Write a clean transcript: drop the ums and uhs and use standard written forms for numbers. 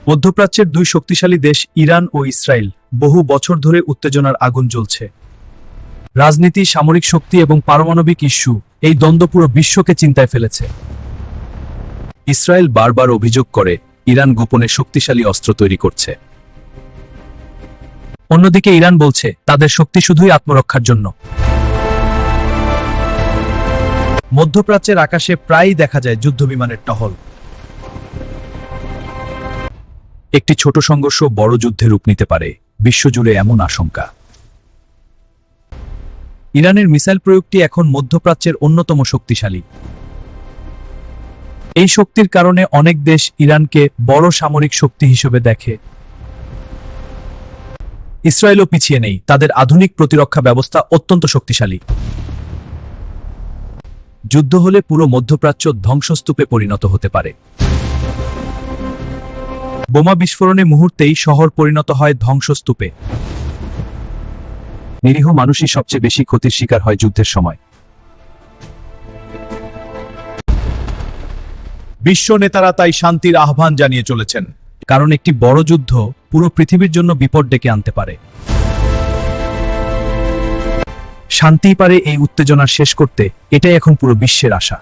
মধ্যপ্রাচ্যের দুই শক্তিশালী দেশ ইরান ও ইসরায়েল বহু বছর ধরে উত্তেজনার আগুন জ্বলছে। রাজনীতি, সামরিক শক্তি এবং পারমাণবিক ইস্যু এই দ্বন্দ্ব পুরো বিশ্বকে চিন্তায় ফেলেছে। ইসরায়েল বারবার অভিযোগ করে ইরান গোপনে শক্তিশালী অস্ত্র তৈরি করছে। অন্যদিকে ইরান বলছে তাদের শক্তি শুধুই আত্মরক্ষার জন্য। মধ্যপ্রাচ্যের আকাশে প্রায়ই দেখা যায় যুদ্ধবিমানের টহল। একটি ছোট সংঘর্ষ বড় যুদ্ধে রূপ নিতে পারে, বিশ্বজুড়ে এমন আশঙ্কা। ইরানের মিসাইল প্রয়োগটি এখন মধ্যপ্রাচ্যের অন্যতম শক্তিশালী। এই শক্তির কারণে অনেক দেশ ইরানকে বড় সামরিক শক্তি হিসেবে দেখে। ইসরায়েলও পিছিয়ে নেই, তাদের আধুনিক প্রতিরক্ষা ব্যবস্থা অত্যন্ত শক্তিশালী। যুদ্ধ হলে পুরো মধ্যপ্রাচ্য ধ্বংসস্তূপে পরিণত হতে পারে। বোমা বিস্ফোরণে মুহূর্তেই শহর পরিণত হয় ধ্বংসস্তূপে। নিরীহ মানুষই সবচেয়ে বেশি ক্ষতির শিকার হয় যুদ্ধের সময়। বিশ্ব নেতারা তাই শান্তির আহ্বান জানিয়ে চলেছেন, কারণ একটি বড় যুদ্ধ পুরো পৃথিবীর জন্য বিপদ ডেকে আনতে পারে। শান্তিই পারে এই উত্তেজনা শেষ করতে, এটাই এখন পুরো বিশ্বের আশা।